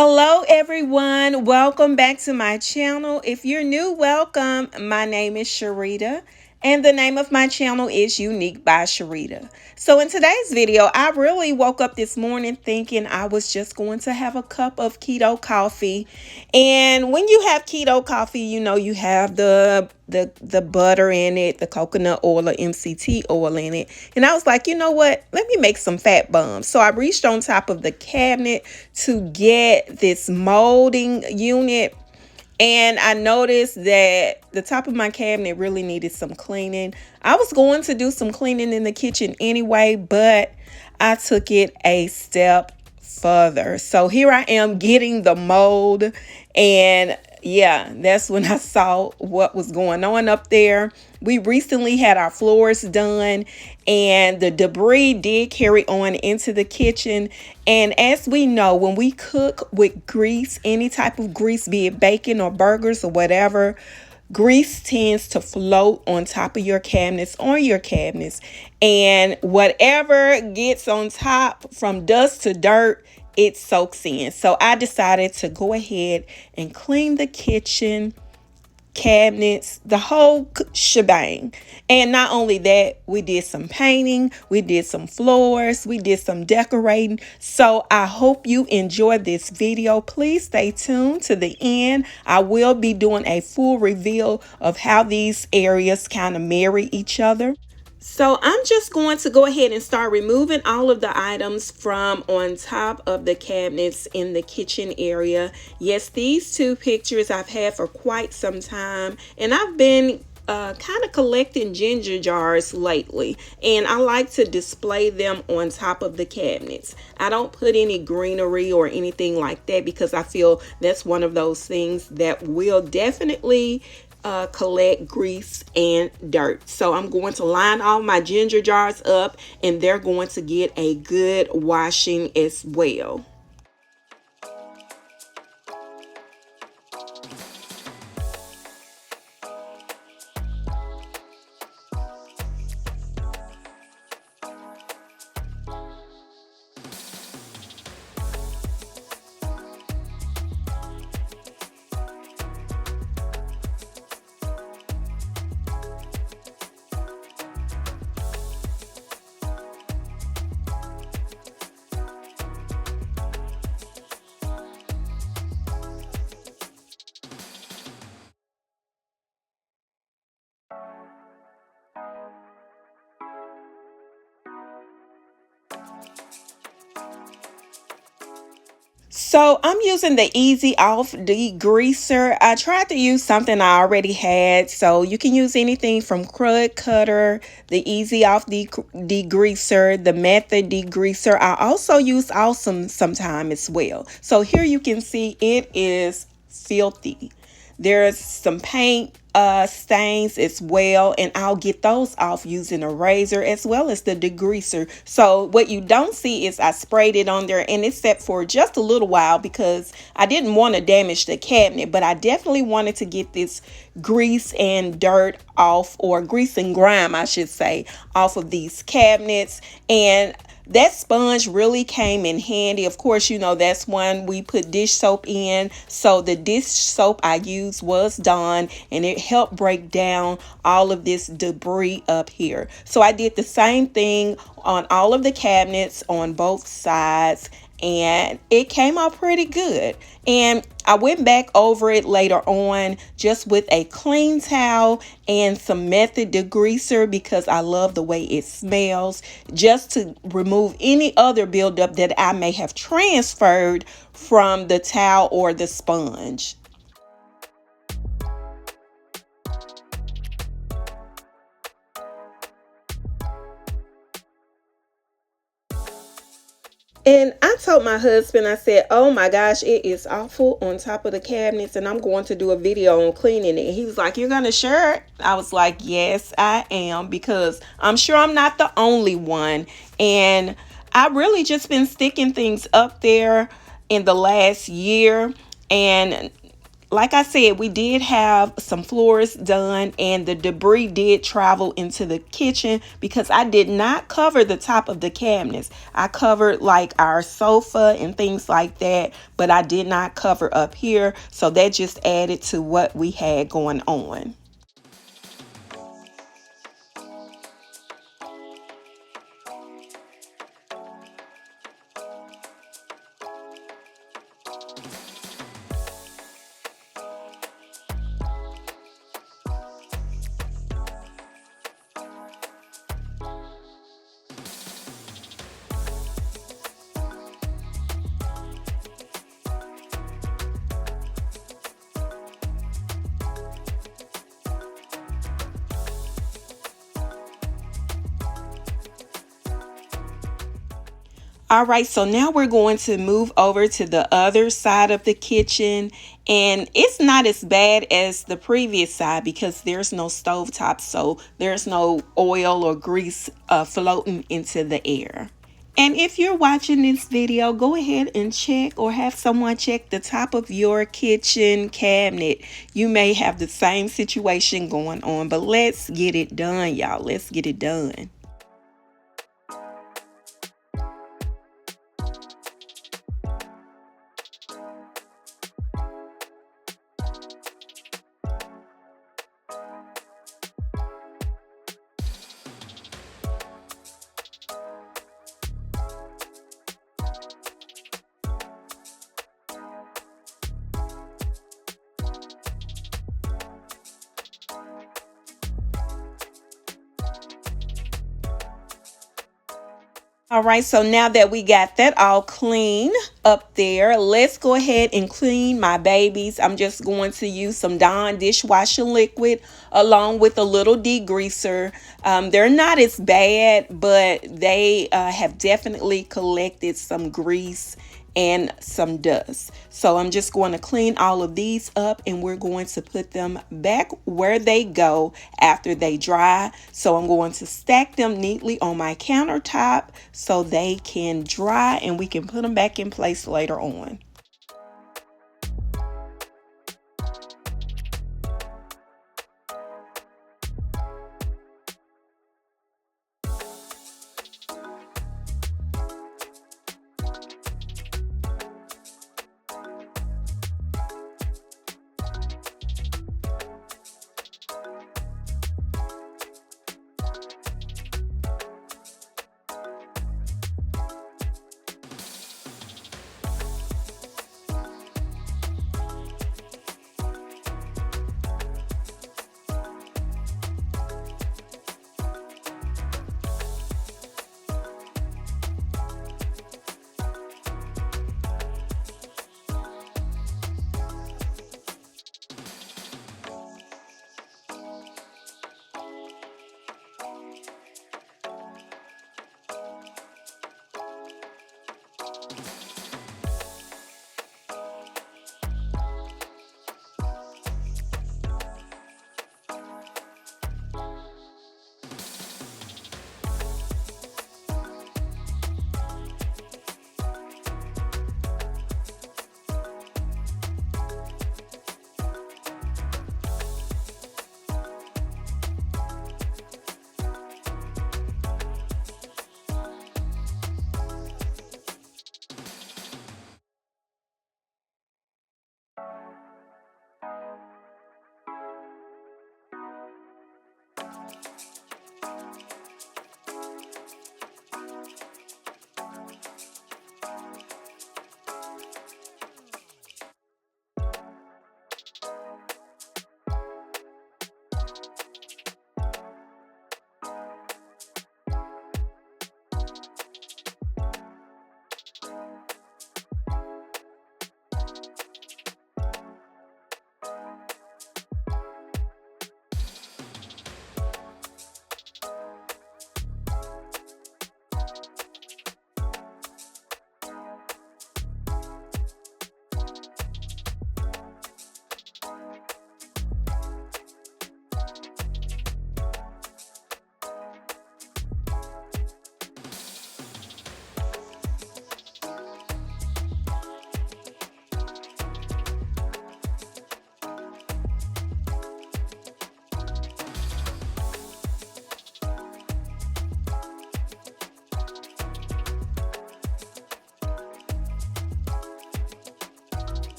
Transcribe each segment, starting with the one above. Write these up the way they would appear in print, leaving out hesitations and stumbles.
Hello everyone, welcome back to my channel. If you're new, welcome. My name is Sharita and the name of my channel is Unique by Sharita. So in today's video, I really woke up this morning thinking I was just going to have a cup of keto coffee. And when you have keto coffee, you know you have the butter in it, the coconut oil or MCT oil in it. And I was like, you know what? Let me make some fat bombs. So I reached on top of the cabinet to get this molding unit. And I noticed that the top of my cabinet really needed some cleaning. I was going to do some cleaning in the kitchen anyway, but I took it a step further. So here I am getting the mold, and yeah, that's when I saw what was going on up there. We recently had our floors done, and the debris did carry on into the kitchen. And as we know, when we cook with grease, any type of grease, be it bacon or burgers or whatever, grease tends to float on top of your cabinets, and whatever gets on top from dust to dirt, it soaks in. So I decided to go ahead and clean the kitchen, cabinets, the whole shebang. And not only that, we did some painting, we did some floors, we did some decorating. So I hope you enjoy this video. Please stay tuned to the end. I will be doing a full reveal of how these areas kind of marry each other. So I'm just going to go ahead and start removing all of the items from on top of the cabinets in the kitchen area. Yes, these two pictures I've had for quite some time, and I've been kind of collecting ginger jars lately, and I like to display them on top of the cabinets. I don't put any greenery or anything like that because I feel that's one of those things that will definitely collect grease and dirt. So I'm going to line all my ginger jars up, and they're going to get a good washing as well. So I'm using the Easy Off degreaser. I tried to use something I already had. So you can use anything from Crud Cutter, the Easy Off degreaser, the Method degreaser. I also use Awesome sometime as well. So here you can see it is filthy. There's some paint stains as well, and I'll get those off using a razor as well as the degreaser. So what you don't see is I sprayed it on there, and it sat for just a little while because I didn't want to damage the cabinet, but I definitely wanted to get this grease and dirt off, or grease and grime I should say, off of these cabinets. And that sponge really came in handy. Of course, you know, that's one we put dish soap in. So the dish soap I used was Dawn, and it helped break down all of this debris up here. So I did the same thing on all of the cabinets on both sides, and it came out pretty good. And I went back over it later on just with a clean towel and some Method degreaser because I love the way it smells, just to remove any other buildup that I may have transferred from the towel or the sponge. And I told my husband, I said, oh my gosh, it is awful on top of the cabinets, and I'm going to do a video on cleaning it. He was like, you're going to share it? I was like, yes, I am, because I'm sure I'm not the only one. And I really just been sticking things up there in the last year, and like I said, we did have some floors done, and the debris did travel into the kitchen because I did not cover the top of the cabinets. I covered like our sofa and things like that, but I did not cover up here. So that just added to what we had going on. All right, so now we're going to move over to the other side of the kitchen, and it's not as bad as the previous side because there's no stovetop, so there's no oil or grease floating into the air. And if you're watching this video, go ahead and check or have someone check the top of your kitchen cabinet. You may have the same situation going on, but let's get it done, y'all. Let's get it done. All right, so now that we got that all clean up there, let's go ahead and clean my babies. I'm just going to use some Dawn dishwasher liquid along with a little degreaser. They're not as bad, but they have definitely collected some grease and some dust. So I'm just going to clean all of these up, and we're going to put them back where they go after they dry. So I'm going to stack them neatly on my countertop so they can dry and we can put them back in place later on.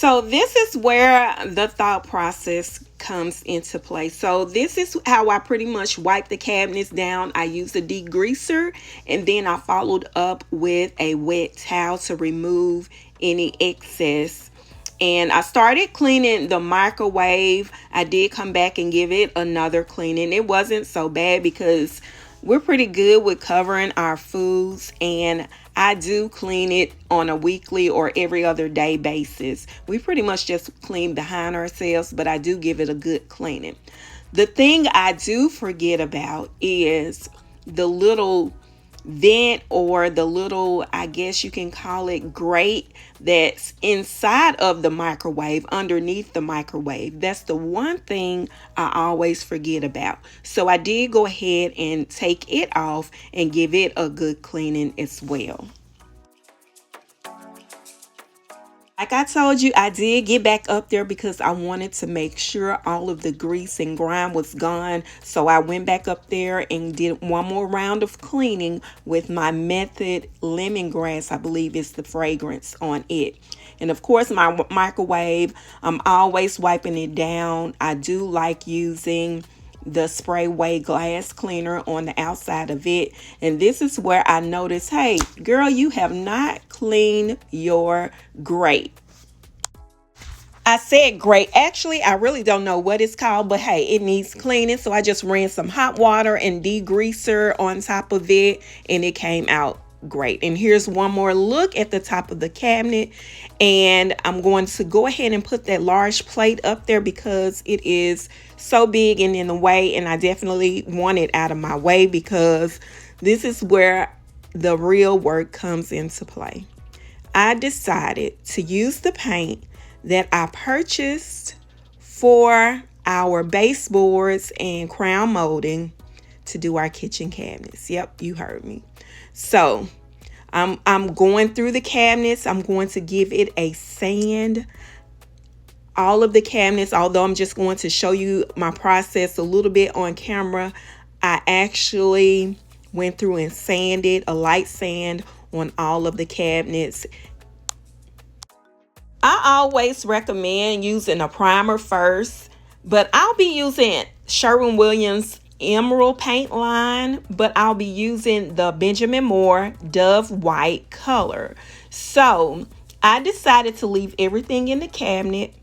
So this is where the thought process comes into play. So this is how I pretty much wipe the cabinets down. I use a degreaser, and then I followed up with a wet towel to remove any excess. And I started cleaning the microwave. I did come back and give it another cleaning. It wasn't so bad because we're pretty good with covering our foods, and I do clean it on a weekly or every other day basis. We pretty much just clean behind ourselves, but I do give it a good cleaning. The thing I do forget about is the little vent, or the little, I guess you can call it, grate that's inside of the microwave, underneath the microwave. That's the one thing I always forget about. So I did go ahead and take it off and give it a good cleaning as well. Like I told you, I did get back up there because I wanted to make sure all of the grease and grime was gone. So I went back up there and did one more round of cleaning with my Method lemongrass, I believe is the fragrance on it. And of course, my microwave, I'm always wiping it down. I do like using the spray glass cleaner on the outside of it. And this is where I noticed, hey girl, you have not cleaned your grate. I said grate. Actually, I really don't know what it's called, but hey, it needs cleaning. So I just ran some hot water and degreaser on top of it, and it came out great. And here's one more look at the top of the cabinet, and I'm going to go ahead and put that large plate up there because it is so big and in the way, and I definitely want it out of my way because this is where the real work comes into play. I decided to use the paint that I purchased for our baseboards and crown molding to do our kitchen cabinets. Yep, you heard me. So I'm going through the cabinets. I'm going to give it a sand. All of the cabinets, although I'm just going to show you my process a little bit on camera, I actually went through and sanded, a light sand on all of the cabinets. I always recommend using a primer first, but I'll be using Sherwin-Williams Emerald paint line, but I'll be using the Benjamin Moore Dove White color. So I decided to leave everything in the cabinet.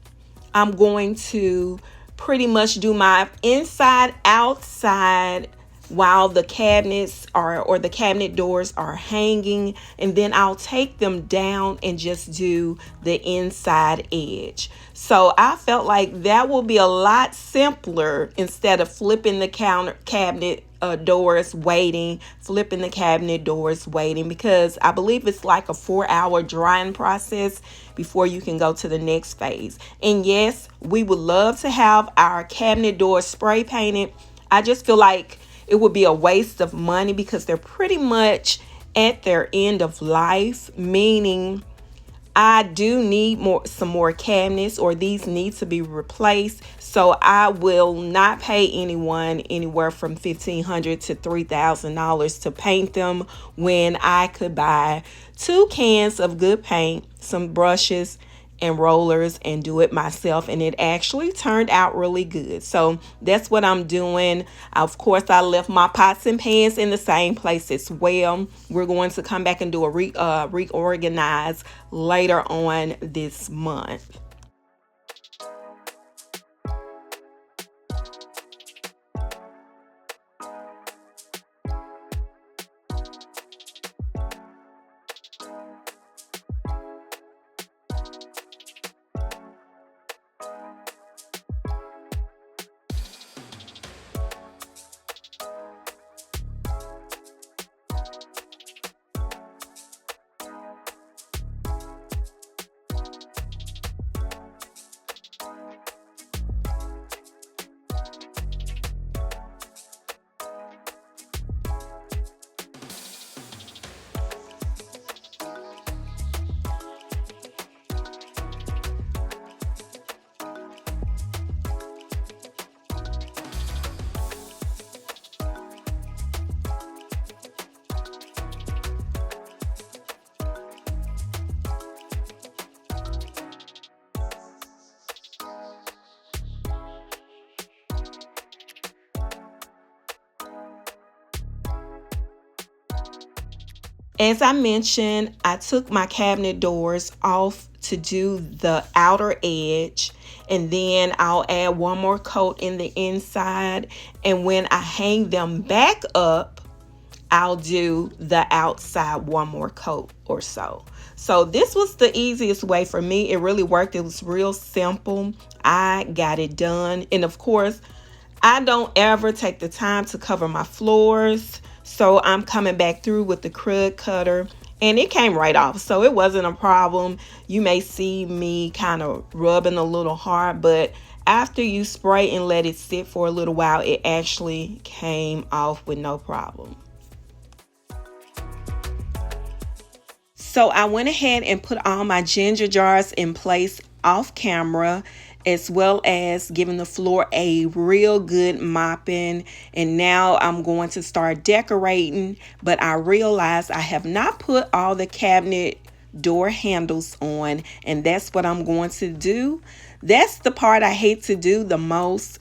I'm going to pretty much do my inside, outside, while the cabinets are, or the cabinet doors are hanging, and then I'll take them down and just do the inside edge. So I felt like that will be a lot simpler instead of flipping the cabinet doors waiting, flipping the cabinet doors waiting, because I believe it's like a 4-hour drying process before you can go to the next phase. And yes, we would love to have our cabinet doors spray painted. I just feel like it would be a waste of money because they're pretty much at their end of life, meaning I do need some more cabinets, or these need to be replaced. So I will not pay anyone anywhere from $1,500 to $3,000 to paint them when I could buy 2 cans of good paint, some brushes and rollers, and do it myself. And it actually turned out really good. So that's what I'm doing. Of course, I left my pots and pans in the same place as well. We're going to come back and do a reorganize later on this month. As I mentioned, I took my cabinet doors off to do the outer edge, and then I'll add one more coat in the inside, and when I hang them back up, I'll do the outside one more coat or so. So this was the easiest way for me. It really worked. It was real simple. I got it done. And of course, I don't ever take the time to cover my floors. So I'm coming back through with the crud cutter, and it came right off. So it wasn't a problem. You may see me kind of rubbing a little hard, but after you spray and let it sit for a little while, it actually came off with no problem. So I went ahead and put all my ginger jars in place off camera, as well as giving the floor a real good mopping. And now I'm going to start decorating, but I realized I have not put all the cabinet door handles on, and that's what I'm going to do. That's the part I hate to do the most.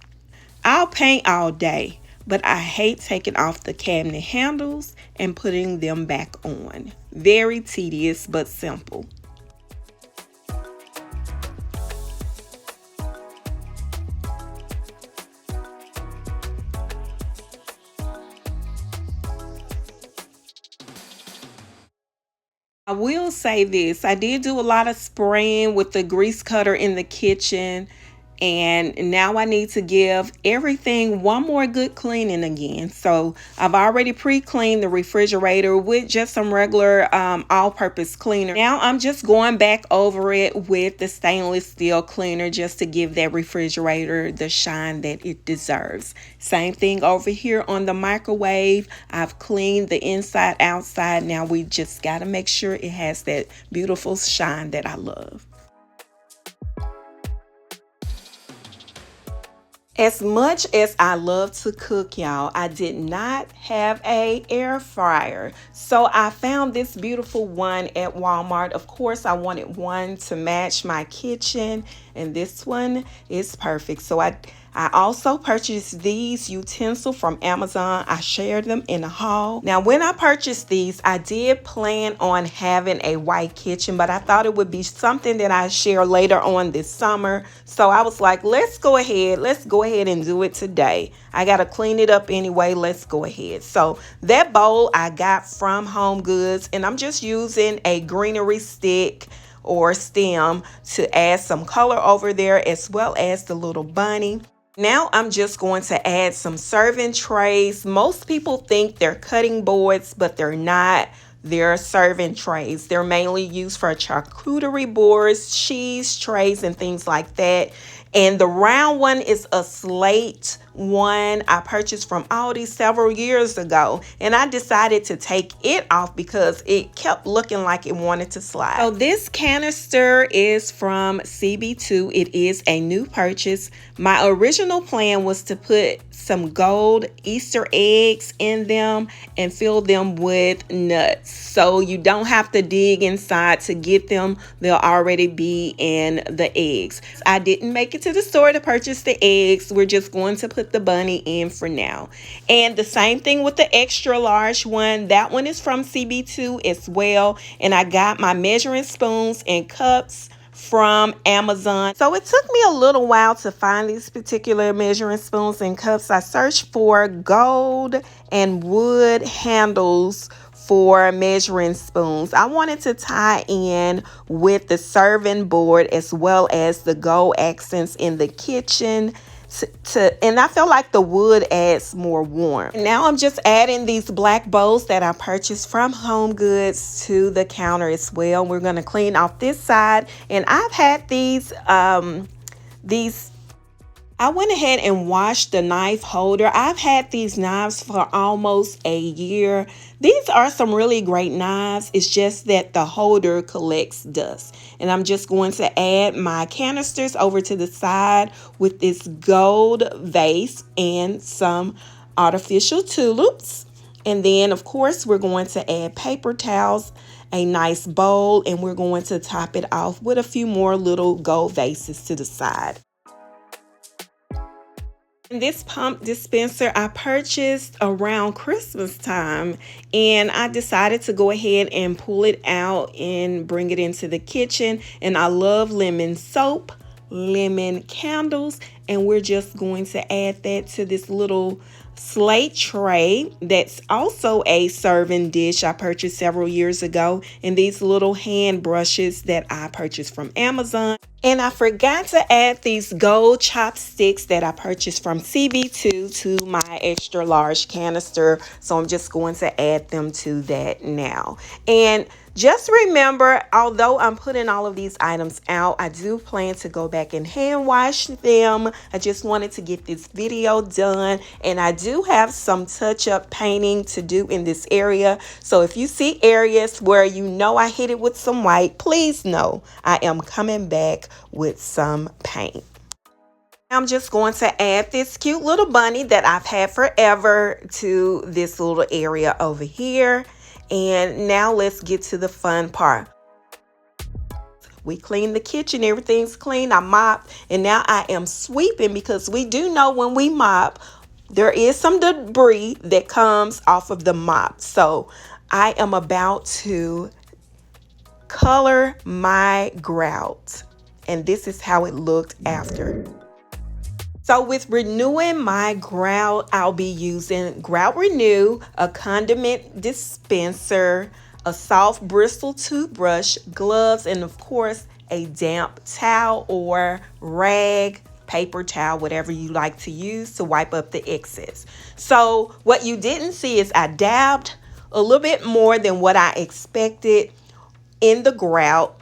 I'll paint all day, but I hate taking off the cabinet handles and putting them back on. Very tedious, but simple. I will say this, I did do a lot of spraying with the grease cutter in the kitchen, and now I need to give everything one more good cleaning again. So I've already pre-cleaned the refrigerator with just some regular all-purpose cleaner. Now I'm just going back over it with the stainless steel cleaner just to give that refrigerator the shine that it deserves. Same thing over here on the microwave. I've cleaned the inside, outside. Now we just got to make sure it has that beautiful shine that I love. As much as I love to cook, y'all, I did not have a air fryer. So I found this beautiful one at Walmart. Of course, I wanted one to match my kitchen, and this one is perfect. So I also purchased these utensils from Amazon. I shared them in a haul. Now, when I purchased these, I did plan on having a white kitchen, but I thought it would be something that I share later on this summer. So I was like, let's go ahead and do it today. I got to clean it up anyway. Let's go ahead. So that bowl I got from Home Goods, and I'm just using a greenery stick or stem to add some color over there, as well as the little bunny. Now I'm just going to add some serving trays. Most people think they're cutting boards, but they're not. They're serving trays. They're mainly used for charcuterie boards, cheese trays, and things like that. And the round one is a slate one I purchased from Aldi several years ago, and I decided to take it off because it kept looking like it wanted to slide. So this canister is from CB2. It is a new purchase. My original plan was to put some gold Easter eggs in them and fill them with nuts, so you don't have to dig inside to get them. They'll already be in the eggs. I didn't make it to the store to purchase the eggs. We're just going to put the bunny in for now. And the same thing with the extra large one. That one is from CB2 as well. And I got my measuring spoons and cups from Amazon. So it took me a little while to find these particular measuring spoons and cups. I searched for gold and wood handles for measuring spoons. I wanted to tie in with the serving board as well as the gold accents in the kitchen. And I feel like the wood adds more warmth. Now I'm just adding these black bowls that I purchased from Home Goods to the counter as well. We're going to clean off this side, and I've had these I went ahead and washed the knife holder. I've had these knives for almost a year. These are some really great knives. It's just that the holder collects dust. And I'm just going to add my canisters over to the side with this gold vase and some artificial tulips. And then, of course, we're going to add paper towels, a nice bowl, and we're going to top it off with a few more little gold vases to the side. And this pump dispenser I purchased around Christmas time, and I decided to go ahead and pull it out and bring it into the kitchen. And I love lemon soap, lemon candles, and we're just going to add that to this little slate tray that's also a serving dish I purchased several years ago, and these little hand brushes that I purchased from Amazon. And I forgot to add these gold chopsticks that I purchased from CB2 to my extra large canister. So I'm just going to add them to that now. And just remember, although I'm putting all of these items out, I do plan to go back and hand wash them. I just wanted to get this video done, and I do have some touch-up painting to do in this area. So if you see areas where you know I hit it with some white, please know I am coming back with some paint. I'm just going to add this cute little bunny that I've had forever to this little area over here. And now let's get to the fun part. We cleaned the kitchen, everything's clean. I mopped, and now I am sweeping, because we do know when we mop, there is some debris that comes off of the mop. So I am about to color my grout, and this is how it looked after. So with renewing my grout, I'll be using Grout Renew, a condiment dispenser, a soft bristle toothbrush, gloves, and of course a damp towel or rag, paper towel, whatever you like to use to wipe up the excess. So what you didn't see is I dabbed a little bit more than what I expected in the grout,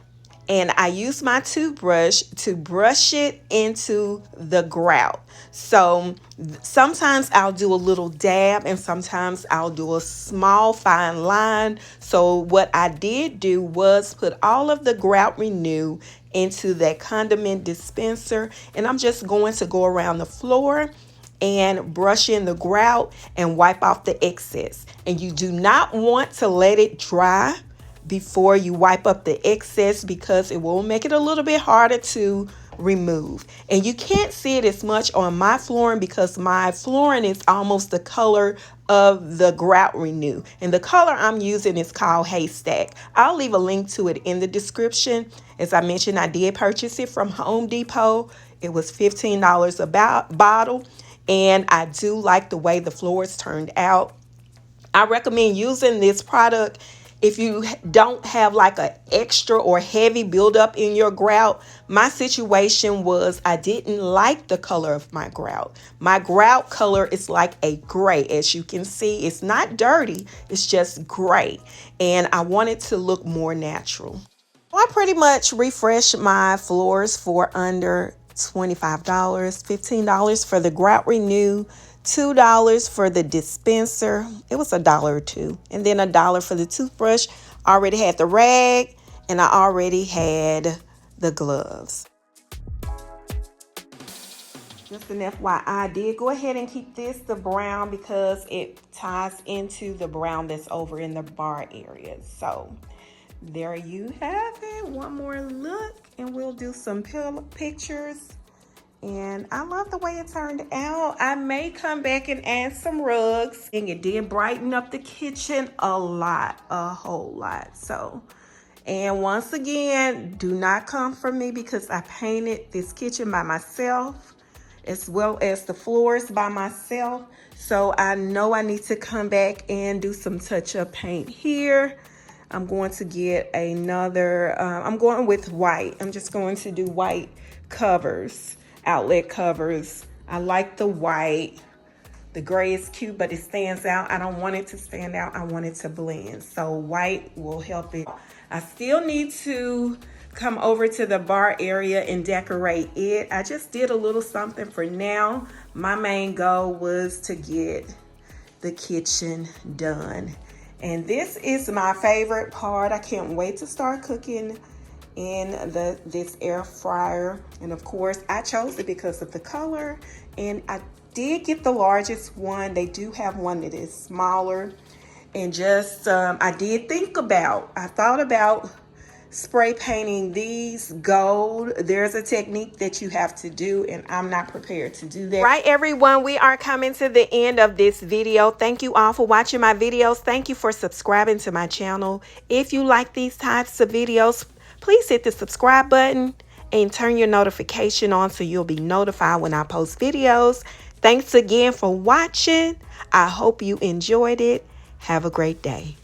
and I use my toothbrush to brush it into the grout. So sometimes I'll do a little dab, and sometimes I'll do a small fine line. So what I did do was put all of the Grout Renew into that condiment dispenser, and I'm just going to go around the floor and brush in the grout and wipe off the excess. And you do not want to let it dry before you wipe up the excess, because it will make it a little bit harder to remove. And you can't see it as much on my flooring, because my flooring is almost the color of the Grout Renew, and the color I'm using is called Haystack. I'll leave a link to it in the description. As I mentioned, I did purchase it from Home Depot. It was $15 a bottle, and I do like the way the floors turned out. I recommend using this product if you don't have like an extra or heavy buildup in your grout. My situation was I didn't like the color of my grout. My grout color is like a gray. As you can see, it's not dirty, it's just gray. And I wanted to look more natural. I pretty much refreshed my floors for under $25, $15 for the Grout Renew, $2 for the dispenser. It was $1 or $2, and then $1 for the toothbrush. I already had the rag, and I already had the gloves. Just an FYI, I did go ahead and keep this the brown because it ties into the brown that's over in the bar area. So there you have it. One more look, and we'll do some pictures. And I love the way it turned out. I may come back and add some rugs, and it did brighten up the kitchen a lot, a whole lot. So, and once again, do not come for me, because I painted this kitchen by myself, as well as the floors by myself. So I know I need to come back and do some touch-up paint here. I'm going to get another, I'm going with white. I'm just going to do white covers, outlet covers. I like the white. The gray is cute, but it stands out. I don't want it to stand out. I want it to blend. So white will help it. I still need to come over to the bar area and decorate it. I just did a little something for now. My main goal was to get the kitchen done. And this is my favorite part. I can't wait to start cooking in this air fryer. And of course, I chose it because of the color. And I did get the largest one. They do have one that is smaller. And just, I thought about spray painting these gold. There's a technique that you have to do, and I'm not prepared to do that. Right, everyone, we are coming to the end of this video. Thank you all for watching my videos. Thank you for subscribing to my channel. If you like these types of videos, please hit the subscribe button and turn your notification on so you'll be notified when I post videos. Thanks again for watching. I hope you enjoyed it. Have a great day.